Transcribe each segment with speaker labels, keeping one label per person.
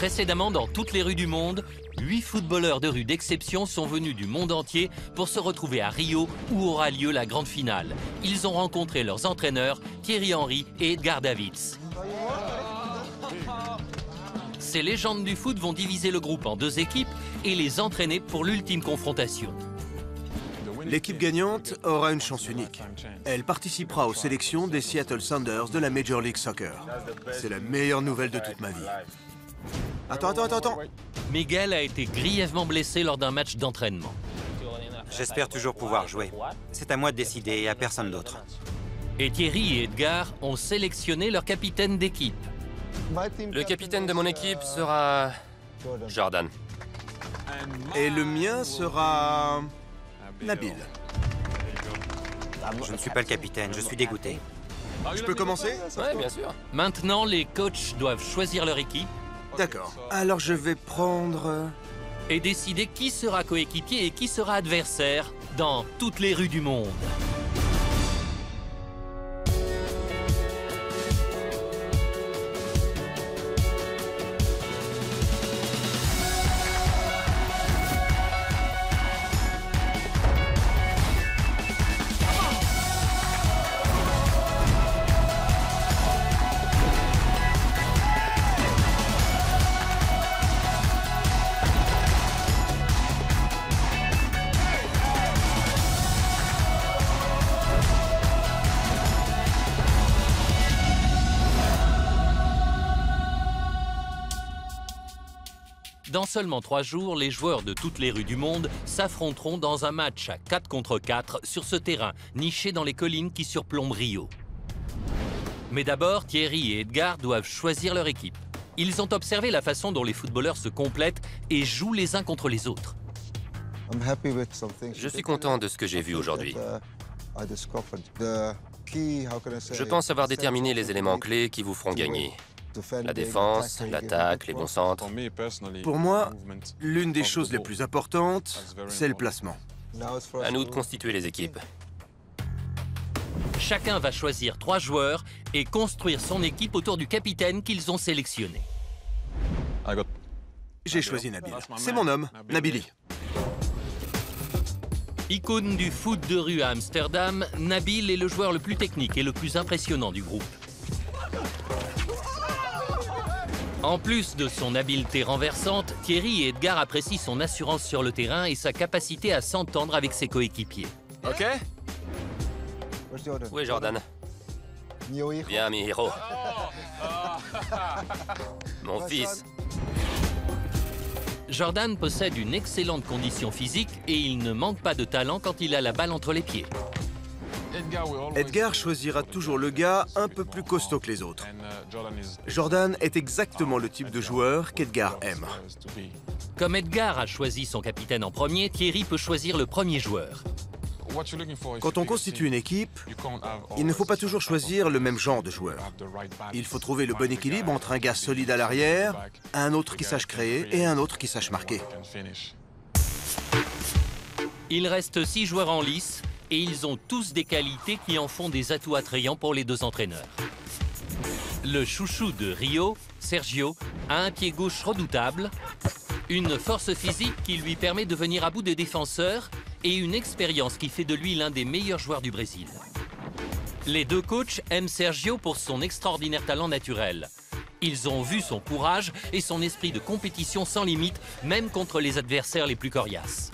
Speaker 1: Précédemment, dans toutes les rues du monde, 8 footballeurs de rue d'exception sont venus du monde entier pour se retrouver à Rio où aura lieu la grande finale. Ils ont rencontré leurs entraîneurs Thierry Henry et Edgar Davids. Ces légendes du foot vont diviser le groupe en 2 équipes et les entraîner pour l'ultime confrontation.
Speaker 2: L'équipe gagnante aura une chance unique. Elle participera aux sélections des Seattle Sounders de la Major League Soccer. C'est la meilleure nouvelle de toute ma vie. Attends.
Speaker 1: Miguel a été grièvement blessé lors d'un match d'entraînement.
Speaker 3: J'espère toujours pouvoir jouer. C'est à moi de décider et à personne d'autre.
Speaker 1: Et Thierry et Edgar ont sélectionné leur capitaine d'équipe.
Speaker 4: Le capitaine de mon équipe sera Jordan.
Speaker 2: Et le mien sera Nabil.
Speaker 3: Je ne suis pas le capitaine, je suis dégoûté.
Speaker 2: Je peux commencer?
Speaker 4: Ouais, bien sûr.
Speaker 1: Maintenant, les coachs doivent choisir leur équipe
Speaker 2: D'accord. Alors je vais prendre...
Speaker 1: et décider qui sera coéquipier et qui sera adversaire dans toutes les rues du monde. Dans seulement 3 jours, les joueurs de toutes les rues du monde s'affronteront dans un match à 4 contre 4 sur ce terrain niché dans les collines qui surplombent Rio. Mais d'abord, Thierry et Edgar doivent choisir leur équipe. Ils ont observé la façon dont les footballeurs se complètent et jouent les uns contre les autres.
Speaker 4: Je suis content de ce que j'ai vu aujourd'hui. Je pense avoir déterminé les éléments clés qui vous feront gagner. La défense, l'attaque, les bons centres.
Speaker 2: Pour moi, l'une des choses les plus importantes, c'est le placement.
Speaker 4: À nous de constituer les équipes.
Speaker 1: Chacun va choisir 3 joueurs et construire son équipe autour du capitaine qu'ils ont sélectionné.
Speaker 2: J'ai choisi Nabil. C'est mon homme, Nabili.
Speaker 1: Icône du foot de rue à Amsterdam, Nabil est le joueur le plus technique et le plus impressionnant du groupe. En plus de son habileté renversante, Thierry et Edgar apprécient son assurance sur le terrain et sa capacité à s'entendre avec ses coéquipiers.
Speaker 4: OK? Où est Jordan? Viens, mi héros. Mon fils.
Speaker 1: Jordan possède une excellente condition physique et il ne manque pas de talent quand il a la balle entre les pieds.
Speaker 2: Edgar choisira toujours le gars un peu plus costaud que les autres. Jordan est exactement le type de joueur qu'Edgar aime.
Speaker 1: Comme Edgar a choisi son capitaine en premier, Thierry peut choisir le premier joueur.
Speaker 2: Quand on constitue une équipe, il ne faut pas toujours choisir le même genre de joueur. Il faut trouver le bon équilibre entre un gars solide à l'arrière, un autre qui sache créer et un autre qui sache marquer.
Speaker 1: Il reste 6 joueurs en lice et ils ont tous des qualités qui en font des atouts attrayants pour les 2 entraîneurs. Le chouchou de Rio, Sergio, a un pied gauche redoutable, une force physique qui lui permet de venir à bout des défenseurs et une expérience qui fait de lui l'un des meilleurs joueurs du Brésil. Les 2 coachs aiment Sergio pour son extraordinaire talent naturel. Ils ont vu son courage et son esprit de compétition sans limite, même contre les adversaires les plus coriaces.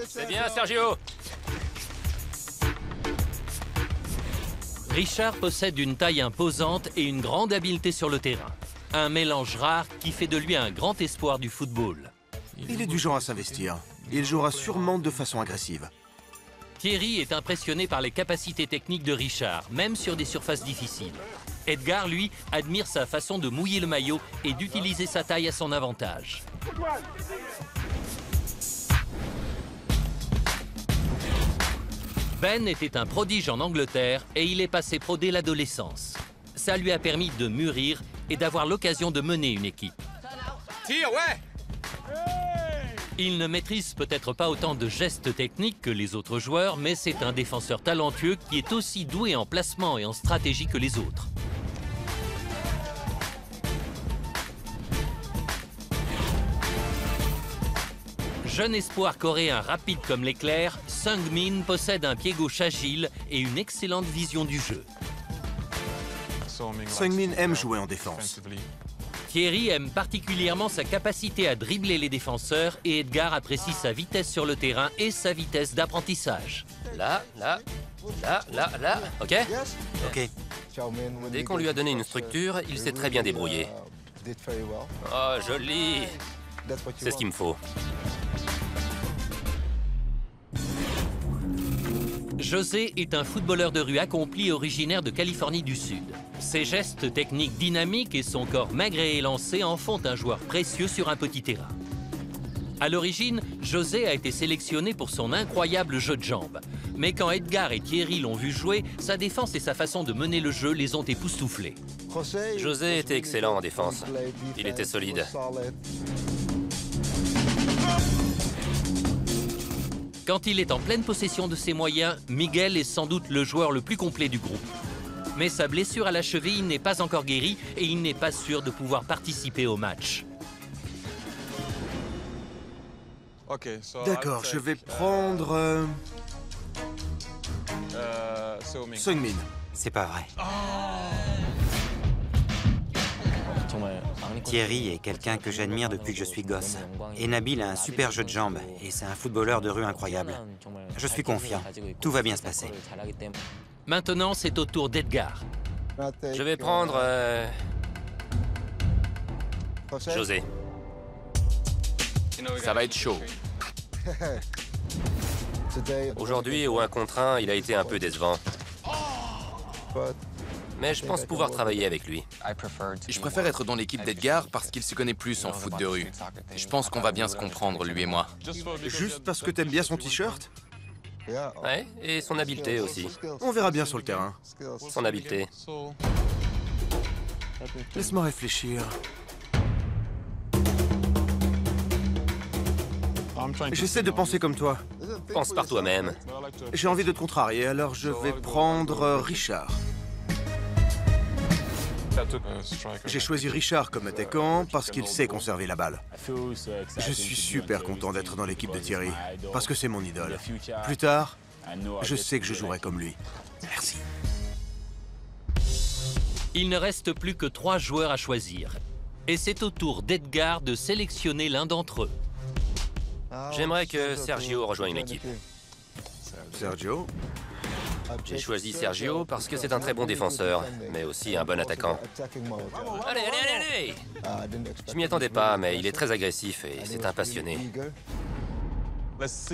Speaker 4: C'est bien, Sergio!
Speaker 1: Richard possède une taille imposante et une grande habileté sur le terrain. Un mélange rare qui fait de lui un grand espoir du football.
Speaker 2: Il est du genre à s'investir. Il jouera sûrement de façon agressive.
Speaker 1: Thierry est impressionné par les capacités techniques de Richard, même sur des surfaces difficiles. Edgar, lui, admire sa façon de mouiller le maillot et d'utiliser sa taille à son avantage. Ben était un prodige en Angleterre et il est passé pro dès l'adolescence. Ça lui a permis de mûrir et d'avoir l'occasion de mener une équipe.
Speaker 4: Tire, ouais!
Speaker 1: Il ne maîtrise peut-être pas autant de gestes techniques que les autres joueurs, mais c'est un défenseur talentueux qui est aussi doué en placement et en stratégie que les autres. Jeune espoir coréen rapide comme l'éclair, Seung-min possède un pied gauche agile et une excellente vision du jeu.
Speaker 2: Seung-min aime jouer en défense.
Speaker 1: Thierry aime particulièrement sa capacité à dribbler les défenseurs et Edgar apprécie sa vitesse sur le terrain et sa vitesse d'apprentissage.
Speaker 4: Là. OK?
Speaker 3: Ok.
Speaker 4: Dès qu'on lui a donné une structure, il s'est très bien débrouillé. Oh, joli! C'est ce qu'il me faut.
Speaker 1: José est un footballeur de rue accompli originaire de Californie du Sud. Ses gestes techniques dynamiques et son corps maigre et élancé en font un joueur précieux sur un petit terrain. À l'origine, José a été sélectionné pour son incroyable jeu de jambes. Mais quand Edgar et Thierry l'ont vu jouer, sa défense et sa façon de mener le jeu les ont époustouflés.
Speaker 4: José était excellent en défense. Il était solide.
Speaker 1: Quand il est en pleine possession de ses moyens, Miguel est sans doute le joueur le plus complet du groupe. Mais sa blessure à la cheville n'est pas encore guérie et il n'est pas sûr de pouvoir participer au match.
Speaker 2: D'accord, je vais prendre... Seung-min.
Speaker 3: C'est pas vrai. Thierry est quelqu'un que j'admire depuis que je suis gosse. Et Nabil a un super jeu de jambes. Et c'est un footballeur de rue incroyable. Je suis confiant. Tout va bien se passer.
Speaker 1: Maintenant, c'est au tour d'Edgar.
Speaker 4: Je vais prendre... José.
Speaker 5: Ça va être chaud.
Speaker 4: Aujourd'hui, au 1 contre 1, il a été un peu décevant. Mais je pense pouvoir travailler avec lui.
Speaker 5: Je préfère être dans l'équipe d'Edgar parce qu'il se connaît plus en foot de rue. Et je pense qu'on va bien se comprendre, lui et moi.
Speaker 2: Juste parce que t'aimes bien son t-shirt?
Speaker 4: Ouais, et son habileté aussi.
Speaker 2: On verra bien sur le terrain.
Speaker 4: Son habileté.
Speaker 2: Laisse-moi réfléchir. J'essaie de penser comme toi.
Speaker 4: Pense par toi-même.
Speaker 2: J'ai envie de te contrarier, alors je vais prendre Richard. J'ai choisi Richard comme attaquant parce qu'il sait conserver la balle. Je suis super content d'être dans l'équipe de Thierry, parce que c'est mon idole. Plus tard, je sais que je jouerai comme lui. Merci.
Speaker 1: Il ne reste plus que 3 joueurs à choisir. Et c'est au tour d'Edgar de sélectionner l'un d'entre eux.
Speaker 4: J'aimerais que Sergio rejoigne l'équipe.
Speaker 2: Sergio?
Speaker 4: J'ai choisi Sergio parce que c'est un très bon défenseur, mais aussi un bon attaquant. Allez! Je m'y attendais pas, mais il est très agressif et c'est un passionné.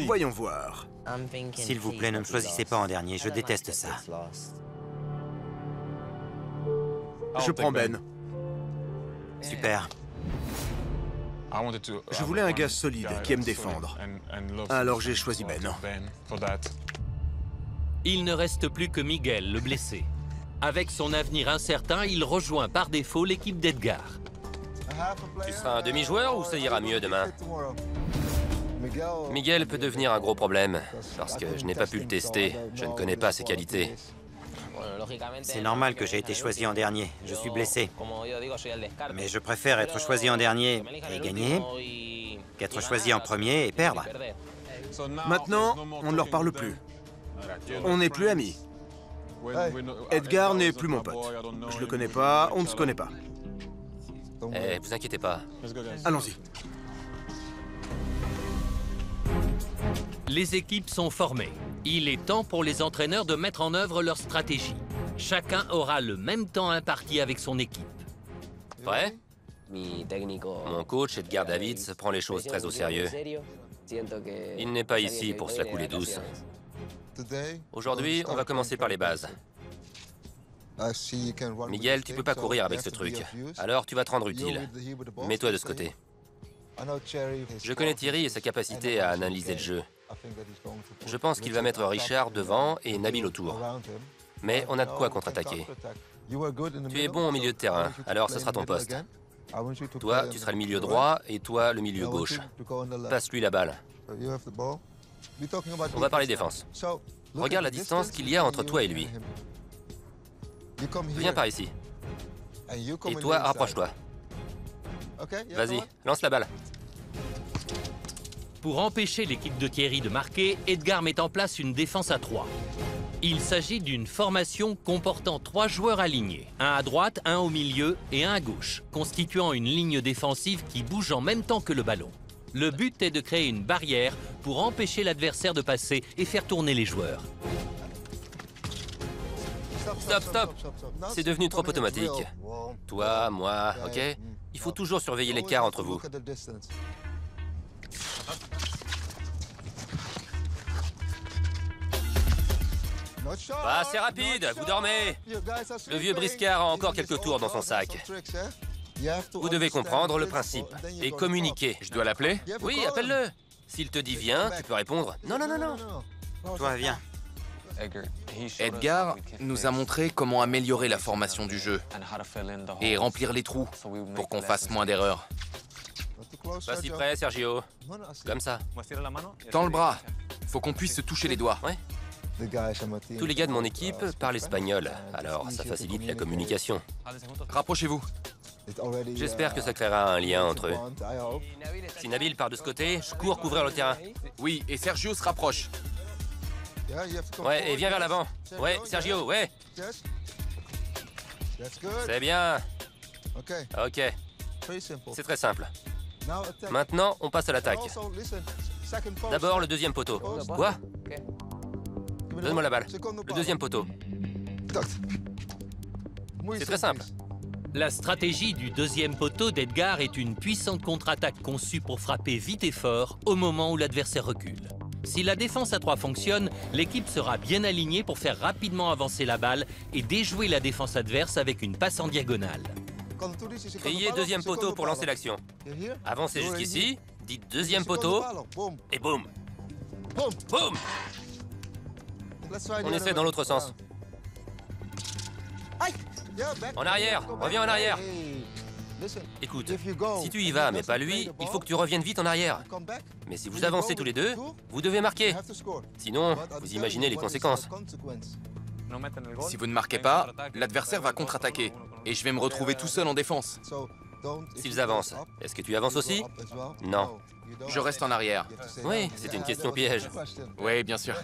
Speaker 2: Voyons voir.
Speaker 3: S'il vous plaît, ne me choisissez pas en dernier. Je déteste ça.
Speaker 2: Je prends Ben.
Speaker 3: Super.
Speaker 2: Je voulais un gars solide qui aime défendre. Alors j'ai choisi Ben.
Speaker 1: Il ne reste plus que Miguel, le blessé. Avec son avenir incertain, il rejoint par défaut l'équipe d'Edgar.
Speaker 4: Tu seras un demi-joueur ou ça ira mieux demain? Miguel peut devenir un gros problème, parce que je n'ai pas pu le tester. Je ne connais pas ses qualités.
Speaker 3: C'est normal que j'ai été choisi en dernier. Je suis blessé. Mais je préfère être choisi en dernier et gagner qu'être choisi en premier et perdre.
Speaker 2: Maintenant, on ne leur parle plus. On n'est plus amis. Edgar n'est plus mon pote. Je le connais pas, on ne se connaît pas.
Speaker 4: Eh, vous inquiétez pas.
Speaker 2: Allons-y.
Speaker 1: Les équipes sont formées. Il est temps pour les entraîneurs de mettre en œuvre leur stratégie. Chacun aura le même temps imparti avec son équipe.
Speaker 4: Prêt? Mon coach, Edgar Davids, prend les choses très au sérieux. Il n'est pas ici pour se la couler douce. Aujourd'hui, on va commencer par les bases. Miguel, tu peux pas courir avec ce truc. Alors tu vas te rendre utile. Mets-toi de ce côté. Je connais Thierry et sa capacité à analyser le jeu. Je pense qu'il va mettre Richard devant et Nabil autour. Mais on a de quoi contre-attaquer. Tu es bon au milieu de terrain, alors ce sera ton poste. Toi, tu seras le milieu droit et toi, le milieu gauche. Passe-lui la balle. On va parler défense. Regarde la distance qu'il y a entre toi et lui. Viens par ici. Et toi, rapproche-toi. Vas-y, lance la balle.
Speaker 1: Pour empêcher l'équipe de Thierry de marquer, Edgar met en place une défense à 3. Il s'agit d'une formation comportant 3 joueurs alignés, un à droite, un au milieu et un à gauche, constituant une ligne défensive qui bouge en même temps que le ballon. Le but est de créer une barrière pour empêcher l'adversaire de passer et faire tourner les joueurs.
Speaker 4: Stop, stop. C'est devenu trop automatique. Toi, moi, ok? Il faut toujours surveiller l'écart entre vous. Pas assez rapide, vous dormez. Le vieux briscard a encore quelques tours dans son sac. Vous devez comprendre le principe et communiquer.
Speaker 5: Je dois l'appeler?
Speaker 4: Oui, appelle-le. S'il te dit viens, tu peux répondre non, non, non, non.
Speaker 3: Toi, viens.
Speaker 5: Edgar nous a montré comment améliorer la formation du jeu et remplir les trous pour qu'on fasse moins d'erreurs.
Speaker 4: Pas si près, Sergio. Comme ça.
Speaker 5: Tends le bras. Faut qu'on puisse se toucher les doigts.
Speaker 4: Ouais. Tous les gars de mon équipe parlent espagnol, alors ça facilite la communication.
Speaker 5: Rapprochez-vous.
Speaker 4: J'espère que ça créera un lien entre eux. Si Nabil part de ce côté, je cours couvrir le terrain.
Speaker 5: Oui, et Sergio se rapproche.
Speaker 4: Ouais, et viens vers l'avant. Ouais, Sergio, ouais. C'est bien. Ok. C'est très simple. Maintenant, on passe à l'attaque. D'abord, le deuxième poteau. Quoi? Donne-moi la balle. Le deuxième poteau. C'est très simple.
Speaker 1: La stratégie du deuxième poteau d'Edgar est une puissante contre-attaque conçue pour frapper vite et fort au moment où l'adversaire recule. Si la défense à 3 fonctionne, l'équipe sera bien alignée pour faire rapidement avancer la balle et déjouer la défense adverse avec une passe en diagonale.
Speaker 4: Criez deuxième poteau pour lancer l'action. Avancez jusqu'ici, dites deuxième poteau, et boum. Boum. On essaie dans l'autre sens. En arrière, reviens en arrière. Écoute, si tu y vas mais pas lui, il faut que tu reviennes vite en arrière. Mais si vous avancez tous les deux, vous devez marquer. Sinon, vous imaginez les conséquences.
Speaker 5: Si vous ne marquez pas, l'adversaire va contre-attaquer et je vais me retrouver tout seul en défense.
Speaker 4: S'ils avancent, est-ce que tu avances aussi? Non.
Speaker 5: Je reste en arrière.
Speaker 4: Oui, c'est une question piège.
Speaker 5: Oui, bien sûr.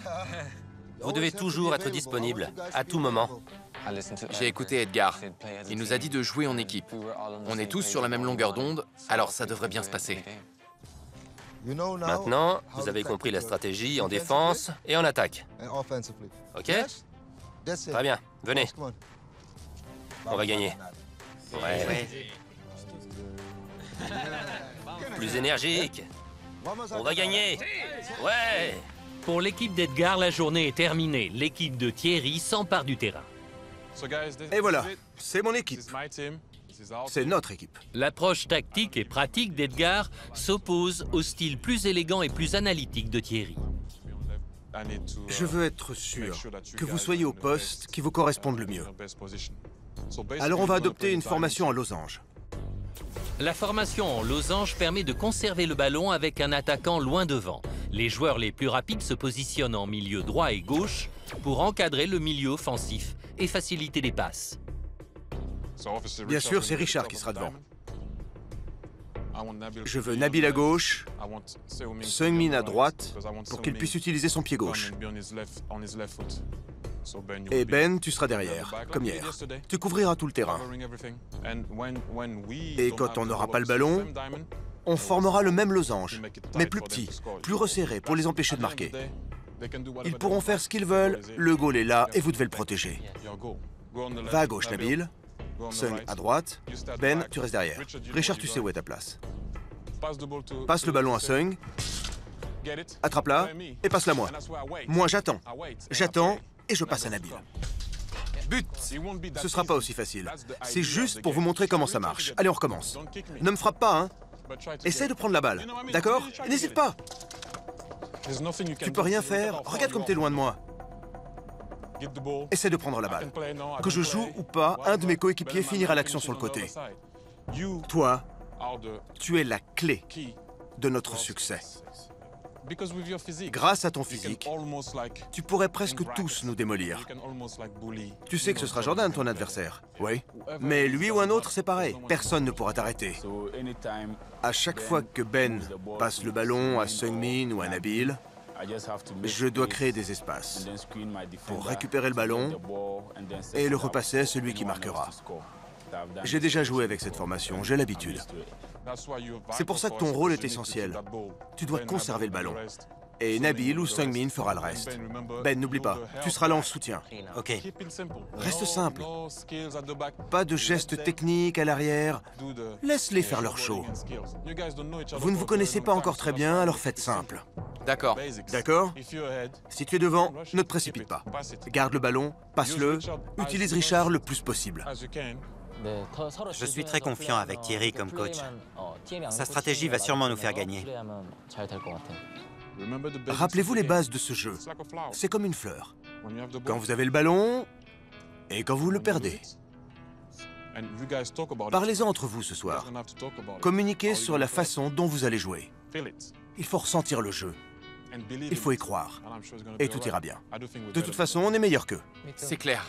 Speaker 4: Vous devez toujours être disponible, à tout moment.
Speaker 5: J'ai écouté Edgar. Il nous a dit de jouer en équipe. On est tous sur la même longueur d'onde, alors ça devrait bien se passer.
Speaker 4: Maintenant, vous avez compris la stratégie en défense et en attaque. Ok? Très bien, venez. On va gagner. Ouais. Plus énergique. On va gagner. Ouais.
Speaker 1: Pour l'équipe d'Edgar, la journée est terminée. L'équipe de Thierry s'empare du terrain.
Speaker 2: Et voilà, c'est mon équipe. C'est notre équipe.
Speaker 1: L'approche tactique et pratique d'Edgar s'oppose au style plus élégant et plus analytique de Thierry.
Speaker 2: Je veux être sûr que vous soyez au poste qui vous corresponde le mieux. Alors on va adopter une formation en losange.
Speaker 1: La formation en losange permet de conserver le ballon avec un attaquant loin devant. Les joueurs les plus rapides se positionnent en milieu droit et gauche pour encadrer le milieu offensif et faciliter les passes.
Speaker 2: Bien sûr, c'est Richard qui sera devant. Je veux Nabil à gauche, Seung-min à droite, pour qu'il puisse utiliser son pied gauche. Et Ben, tu seras derrière, comme hier. Tu couvriras tout le terrain. Et quand on n'aura pas le ballon, on formera le même losange, mais plus petit, plus resserré, pour les empêcher de marquer. Ils pourront faire ce qu'ils veulent, le goal est là et vous devez le protéger. Va à gauche, Nabil. Seung à droite. Ben, tu restes derrière. Richard, tu sais où est ta place. Passe le ballon à Seung. Attrape-la et passe-la moi. Moi, j'attends. J'attends et je passe à Nabil. But! Ce sera pas aussi facile. C'est juste pour vous montrer comment ça marche. Allez, on recommence. Ne me frappe pas, hein. Essaie de prendre la balle. D'accord? N'hésite pas. Tu peux rien faire. Regarde comme t'es loin de moi. Essaie de prendre la balle. Que je joue ou pas, un de mes coéquipiers finira l'action sur le côté. Toi, tu es la clé de notre succès. Grâce à ton physique, tu pourrais presque tous nous démolir. Tu sais que ce sera Jordan, ton adversaire. Oui. Mais lui ou un autre, c'est pareil. Personne ne pourra t'arrêter. À chaque fois que Ben passe le ballon à Seung-min ou à Nabil, je dois créer des espaces pour récupérer le ballon et le repasser à celui qui marquera. J'ai déjà joué avec cette formation, j'ai l'habitude. C'est pour ça que ton rôle est essentiel. Tu dois conserver le ballon. Et Nabil ou Seung-min fera le reste. Ben, n'oublie pas, tu seras là en soutien.
Speaker 3: Ok.
Speaker 2: Reste simple. Pas de gestes techniques à l'arrière. Laisse-les faire leur show. Vous ne vous connaissez pas encore très bien, alors faites simple.
Speaker 5: D'accord.
Speaker 2: D'accord? Si tu es devant, ne te précipite pas. Garde le ballon, passe-le, utilise Richard le plus possible.
Speaker 3: Je suis très confiant avec Thierry comme coach. Sa stratégie va sûrement nous faire gagner.
Speaker 2: Rappelez-vous les bases de ce jeu. C'est comme une fleur. Quand vous avez le ballon et quand vous le perdez. Parlez-en entre vous ce soir. Communiquez sur la façon dont vous allez jouer. Il faut ressentir le jeu. Il faut y croire. Et tout ira bien. De toute façon, on est meilleur qu'eux.
Speaker 5: C'est clair.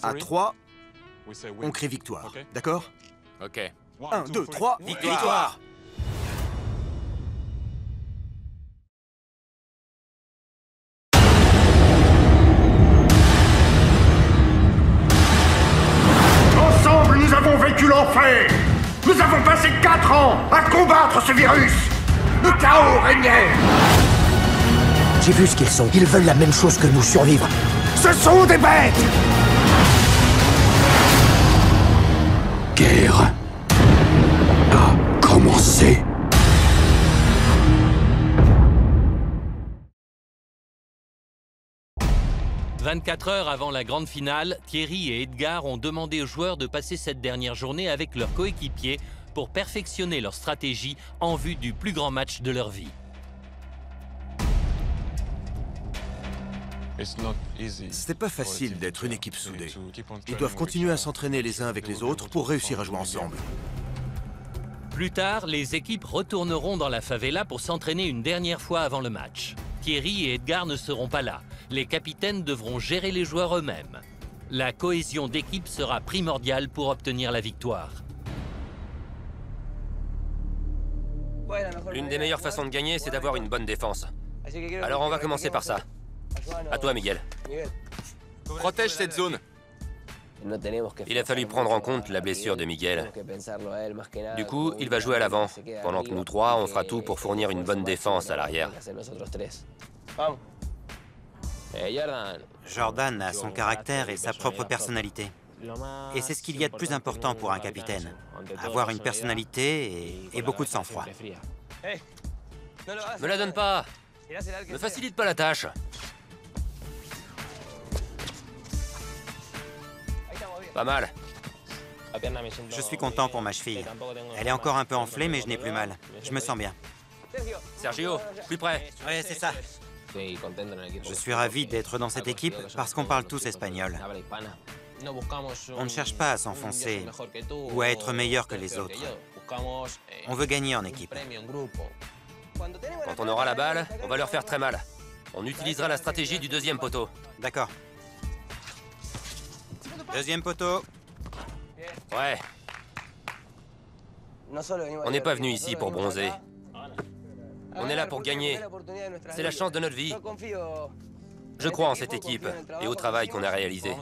Speaker 2: À 3, on crie victoire. D'accord?
Speaker 5: Ok.
Speaker 2: 1, 2, 3, victoire!
Speaker 6: Ensemble, nous avons vécu l'enfer. Nous avons passé 4 ans à combattre ce virus. Le chaos régnait.
Speaker 7: J'ai vu ce qu'ils sont. Ils veulent la même chose que nous, survivre.
Speaker 6: Ce sont des bêtes.
Speaker 7: Guerre a commencé.
Speaker 1: « 24 heures avant la grande finale, Thierry et Edgar ont demandé aux joueurs de passer cette dernière journée avec leurs coéquipiers pour perfectionner leur stratégie en vue du plus grand match de leur vie.
Speaker 2: C'était pas facile d'être une équipe soudée. Ils doivent continuer à s'entraîner les uns avec les autres pour réussir à jouer ensemble.
Speaker 1: Plus tard, les équipes retourneront dans la favela pour s'entraîner une dernière fois avant le match. Thierry et Edgar ne seront pas là. Les capitaines devront gérer les joueurs eux-mêmes. La cohésion d'équipe sera primordiale pour obtenir la victoire.
Speaker 4: L'une des meilleures façons de gagner, c'est d'avoir une bonne défense. Alors on va commencer par ça. À toi, Miguel.
Speaker 5: Protège cette zone.
Speaker 4: Il a fallu prendre en compte la blessure de Miguel. Du coup, il va jouer à l'avant, pendant que nous trois, on fera tout pour fournir une bonne défense à l'arrière.
Speaker 3: Jordan a son caractère et sa propre personnalité. Et c'est ce qu'il y a de plus important pour un capitaine. Avoir une personnalité et beaucoup de sang-froid.
Speaker 4: Me la donne pas! Ne facilite pas la tâche. Pas mal.
Speaker 3: Je suis content pour ma cheville. Elle est encore un peu enflée, mais je n'ai plus mal. Je me sens bien.
Speaker 4: Sergio, plus près.
Speaker 3: Oui, c'est ça. Je suis ravi d'être dans cette équipe parce qu'on parle tous espagnol. On ne cherche pas à s'enfoncer ou à être meilleur que les autres. On veut gagner en équipe.
Speaker 4: Quand on aura la balle, on va leur faire très mal. On utilisera la stratégie du deuxième poteau.
Speaker 3: D'accord. Deuxième poteau.
Speaker 4: Ouais. On n'est pas venu ici pour bronzer. On est là pour gagner. C'est la chance de notre vie. Je crois en cette équipe et au travail qu'on a réalisé.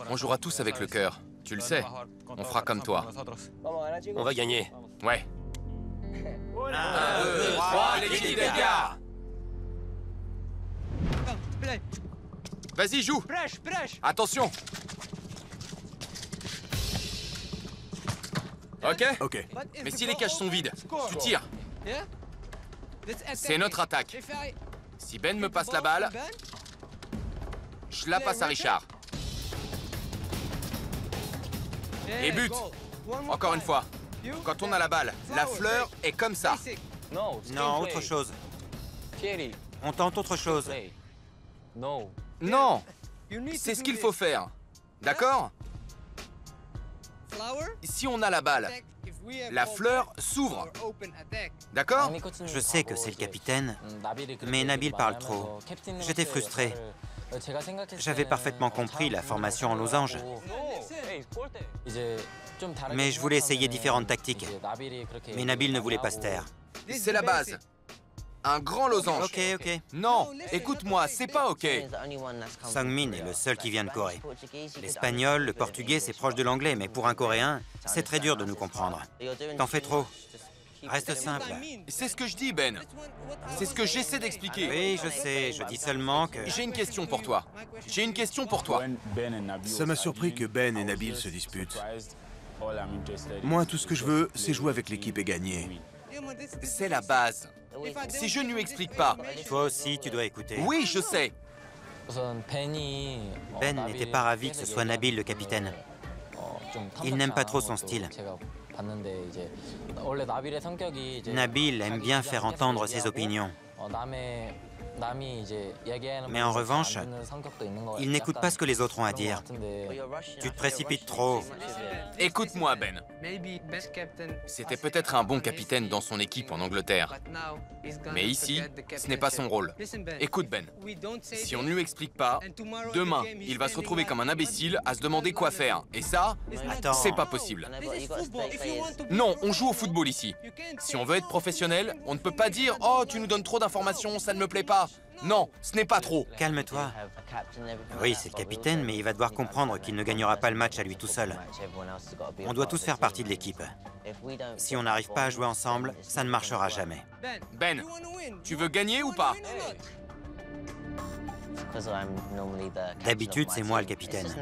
Speaker 5: On jouera tous avec le cœur. Tu le sais. On fera comme toi.
Speaker 4: On va gagner.
Speaker 5: Ouais. 1, 2, 3, l'équipe d'Edgar. Vas-y, joue. Attention. Ok?
Speaker 2: Ok.
Speaker 5: Mais si les cages sont vides, tu tires. C'est notre attaque. Si Ben me passe la balle, je la passe à Richard. Et but. Encore une fois. Quand on a la balle, la fleur est comme ça.
Speaker 3: Non, autre chose. On tente autre chose.
Speaker 5: Non. C'est ce qu'il faut faire. D'accord? si on a la balle, la fleur s'ouvre. D'accord?
Speaker 3: Je sais que c'est le capitaine, mais Nabil parle trop. J'étais frustré. J'avais parfaitement compris la formation en losange. Mais je voulais essayer différentes tactiques. Mais Nabil ne voulait pas se taire.
Speaker 5: C'est la base. Un grand losange.
Speaker 3: Ok.
Speaker 5: Non, écoute-moi, c'est pas ok.
Speaker 3: Sungmin est le seul qui vient de Corée. L'espagnol, le portugais, c'est proche de l'anglais, mais pour un Coréen, c'est très dur de nous comprendre. T'en fais trop. Reste simple.
Speaker 5: C'est ce que je dis, Ben. C'est ce que j'essaie d'expliquer.
Speaker 3: Oui, je sais, je dis seulement que...
Speaker 5: J'ai une question pour toi. J'ai une question pour toi.
Speaker 2: Ça m'a surpris que Ben et Nabil se disputent. Moi, tout ce que je veux, c'est jouer avec l'équipe et gagner.
Speaker 5: C'est la base. Si je ne lui explique pas...
Speaker 3: Toi aussi, tu dois écouter.
Speaker 5: Oui, je sais.
Speaker 3: Ben n'était pas ravi que ce soit Nabil le capitaine. Il n'aime pas trop son style. Nabil aime bien faire entendre ses opinions. Mais en revanche, il n'écoute pas ce que les autres ont à dire. Tu te précipites trop.
Speaker 5: Écoute-moi, Ben. C'était peut-être un bon capitaine dans son équipe en Angleterre. Mais ici, ce n'est pas son rôle. Écoute, Ben. Si on ne lui explique pas, demain, il va se retrouver comme un imbécile à se demander quoi faire. Et ça, c'est pas possible. Non, on joue au football ici. Si on veut être professionnel, on ne peut pas dire « Oh, tu nous donnes trop d'informations, ça ne me plaît pas ». Non, ce n'est pas trop.
Speaker 3: Calme-toi. Oui, c'est le capitaine, mais il va devoir comprendre qu'il ne gagnera pas le match à lui tout seul. On doit tous faire partie de l'équipe. Si on n'arrive pas à jouer ensemble, ça ne marchera jamais.
Speaker 5: Ben, tu veux gagner ou pas?
Speaker 3: D'habitude, c'est moi le capitaine.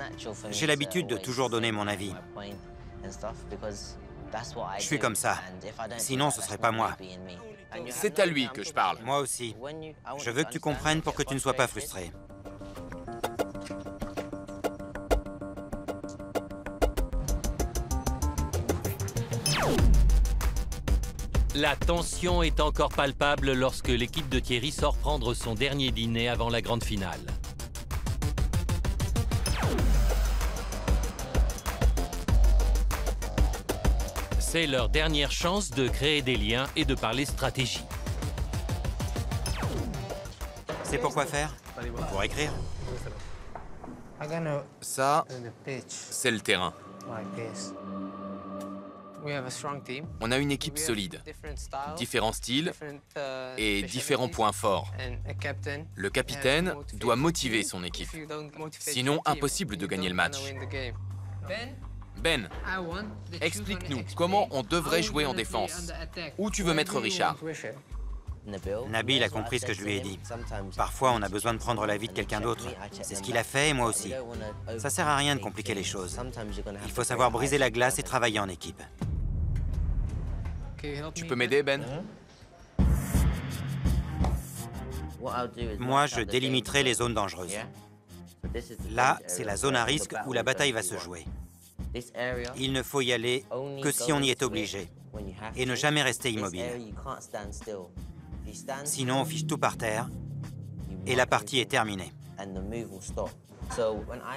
Speaker 3: J'ai l'habitude de toujours donner mon avis. Je suis comme ça. Sinon, ce serait pas moi.
Speaker 5: C'est à lui que je parle.
Speaker 3: Moi aussi. Je veux que tu comprennes pour que tu ne sois pas frustré.
Speaker 1: La tension est encore palpable lorsque l'équipe de Thierry sort prendre son dernier dîner avant la grande finale. C'est leur dernière chance de créer des liens et de parler stratégie.
Speaker 3: C'est pour quoi faire? Pour écrire?
Speaker 5: Ça, c'est le terrain. On a une équipe solide, différents styles et différents points forts. Le capitaine doit motiver son équipe, sinon impossible de gagner le match. Ben, explique-nous comment on devrait jouer en défense. Où tu veux mettre Richard?
Speaker 3: Nabil a compris ce que je lui ai dit. Parfois, on a besoin de prendre l'avis de quelqu'un d'autre. C'est ce qu'il a fait et moi aussi. Ça sert à rien de compliquer les choses. Il faut savoir briser la glace et travailler en équipe.
Speaker 5: Tu peux m'aider, Ben?
Speaker 3: Moi, je délimiterai les zones dangereuses. Là, c'est la zone à risque où la bataille va se jouer. Il ne faut y aller que si on y est obligé et ne jamais rester immobile. Sinon, on fiche tout par terre et la partie est terminée.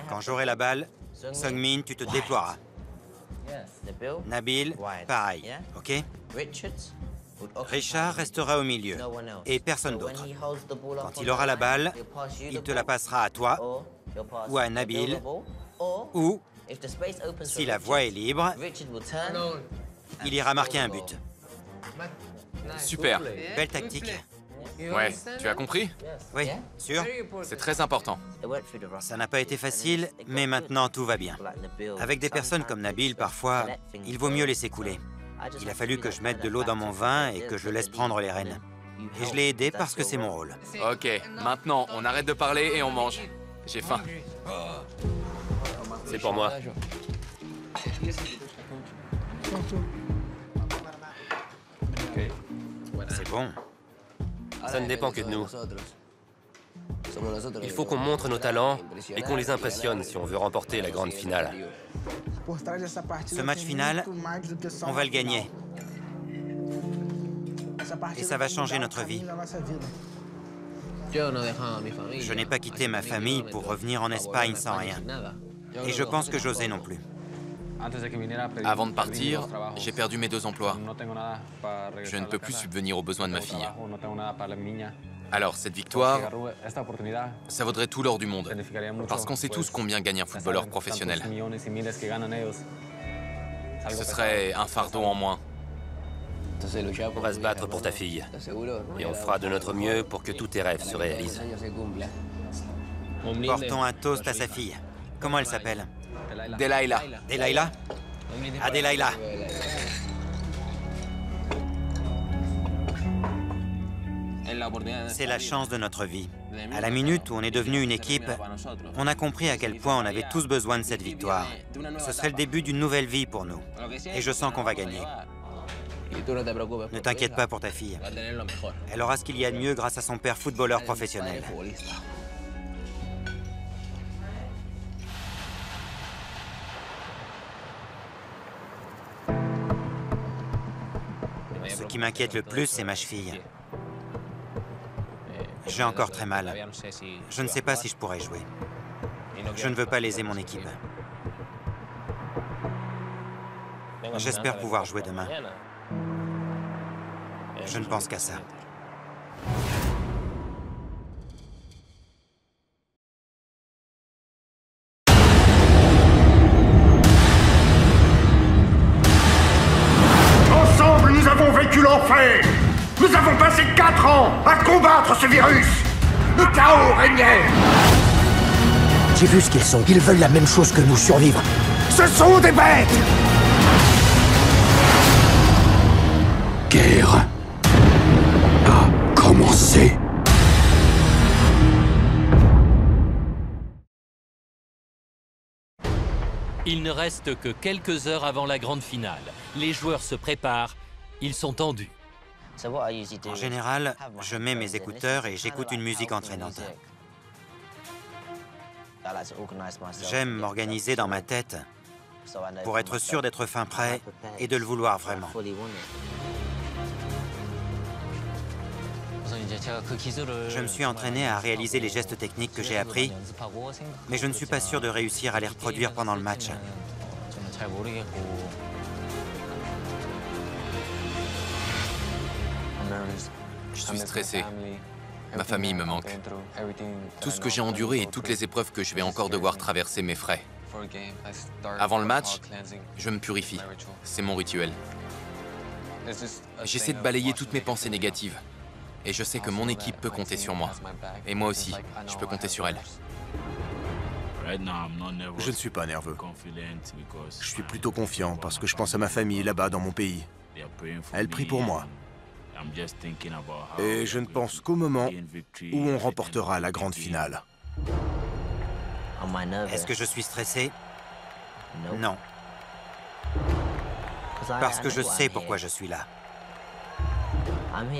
Speaker 3: Quand j'aurai la balle, Sungmin, tu te déploieras. Nabil, pareil, ok? Richard restera au milieu et personne d'autre. Quand il aura la balle, il te la passera à toi ou à Nabil ou, si la voie est libre, il ira marquer un but.
Speaker 5: Super.
Speaker 3: Belle tactique.
Speaker 5: Ouais, tu as compris?
Speaker 3: Oui, sûr?
Speaker 5: C'est très important.
Speaker 3: Ça n'a pas été facile, mais maintenant tout va bien. Avec des personnes comme Nabil, parfois, il vaut mieux laisser couler. Il a fallu que je mette de l'eau dans mon vin et que je le laisse prendre les rênes. Et je l'ai aidé parce que c'est mon rôle.
Speaker 5: Ok, maintenant, on arrête de parler et on mange. J'ai faim.
Speaker 4: C'est pour moi.
Speaker 3: C'est bon.
Speaker 4: Ça ne dépend que de nous. Il faut qu'on montre nos talents et qu'on les impressionne si on veut remporter la grande finale.
Speaker 3: Ce match final, on va le gagner. Et ça va changer notre vie. Je n'ai pas quitté ma famille pour revenir en Espagne sans rien. Et je pense que José non plus.
Speaker 5: Avant de partir, j'ai perdu mes 2 emplois. Je ne peux plus subvenir aux besoins de ma fille. Alors, cette victoire, ça vaudrait tout l'or du monde. Parce qu'on sait tous combien gagne un footballeur professionnel. Ce serait un fardeau en moins.
Speaker 4: On va se battre pour ta fille. Et on fera de notre mieux pour que tous tes rêves se réalisent.
Speaker 3: Portons un toast à sa fille. Comment elle s'appelle?
Speaker 5: Delilah.
Speaker 3: Delilah? À Delilah. C'est la chance de notre vie. À la minute où on est devenu une équipe, on a compris à quel point on avait tous besoin de cette victoire. Ce serait le début d'une nouvelle vie pour nous. Et je sens qu'on va gagner. Ne t'inquiète pas pour ta fille. Elle aura ce qu'il y a de mieux grâce à son père footballeur professionnel. Ce qui m'inquiète le plus, c'est ma cheville. J'ai encore très mal. Je ne sais pas si je pourrai jouer. Je ne veux pas léser mon équipe. J'espère pouvoir jouer demain. Je ne pense qu'à ça.
Speaker 6: Ensemble, nous avons vécu l'enfer. Nous avons passé 4 ans à combattre ce virus. Le chaos régnait.
Speaker 7: J'ai vu ce qu'ils sont. Ils veulent la même chose que nous, survivre.
Speaker 6: Ce sont des bêtes.
Speaker 7: Guerre a commencé.
Speaker 1: Il ne reste que quelques heures avant la grande finale. Les joueurs se préparent, ils sont tendus.
Speaker 3: En général, je mets mes écouteurs et j'écoute une musique entraînante. J'aime m'organiser dans ma tête pour être sûr d'être fin prêt et de le vouloir vraiment. Je me suis entraîné à réaliser les gestes techniques que j'ai appris, mais je ne suis pas sûr de réussir à les reproduire pendant le match.
Speaker 5: Je suis stressé. Ma famille me manque. Tout ce que j'ai enduré et toutes les épreuves que je vais encore devoir traverser m'effraient. Avant le match, je me purifie. C'est mon rituel. J'essaie de balayer toutes mes pensées négatives. Et je sais que mon équipe peut compter sur moi. Et moi aussi, je peux compter sur elle.
Speaker 2: Je ne suis pas nerveux. Je suis plutôt confiant parce que je pense à ma famille là-bas dans mon pays. Elle prie pour moi. Et je ne pense qu'au moment où on remportera la grande finale.
Speaker 3: Est-ce que je suis stressé? Non. Parce que je sais pourquoi je suis là.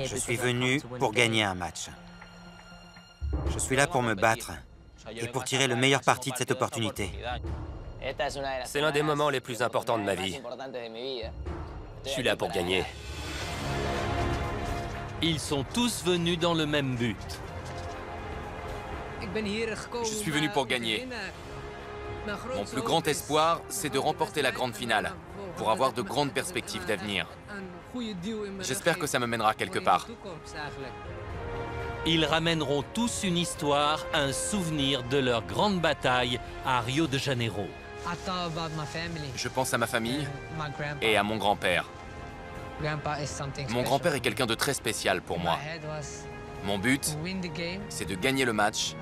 Speaker 3: Je suis venu pour gagner un match. Je suis là pour me battre et pour tirer le meilleur parti de cette opportunité.
Speaker 4: C'est l'un des moments les plus importants de ma vie. Je suis là pour gagner.
Speaker 1: Ils sont tous venus dans le même but.
Speaker 5: Je suis venu pour gagner. Mon plus grand espoir, c'est de remporter la grande finale, pour avoir de grandes perspectives d'avenir. J'espère que ça me mènera quelque part.
Speaker 1: Ils ramèneront tous une histoire, un souvenir de leur grande bataille à Rio de Janeiro.
Speaker 5: Je pense à ma famille et à mon grand-père. Mon grand-père est quelqu'un de très spécial pour moi. Mon but, c'est de gagner le match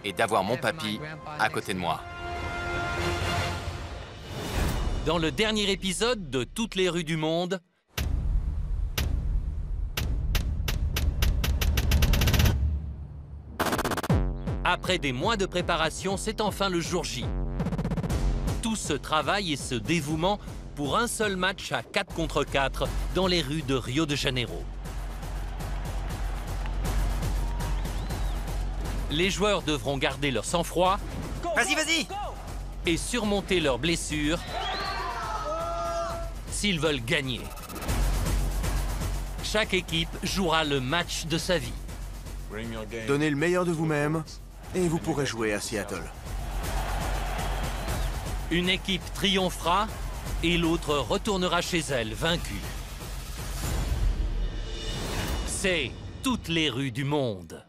Speaker 5: et d'avoir mon papy à côté de moi.
Speaker 1: Dans le dernier épisode de Toutes les rues du monde, après des mois de préparation, c'est enfin le jour J. Tout ce travail et ce dévouement pour un seul match à 4 contre 4 dans les rues de Rio de Janeiro. Les joueurs devront garder leur sang-froid.
Speaker 3: Vas-y, vas-y!
Speaker 1: Et surmonter leurs blessures s'ils veulent gagner. Chaque équipe jouera le match de sa vie.
Speaker 2: Donnez le meilleur de vous-même et vous pourrez jouer à Seattle.
Speaker 1: Une équipe triomphera et l'autre retournera chez elle vaincue. C'est toutes les rues du monde.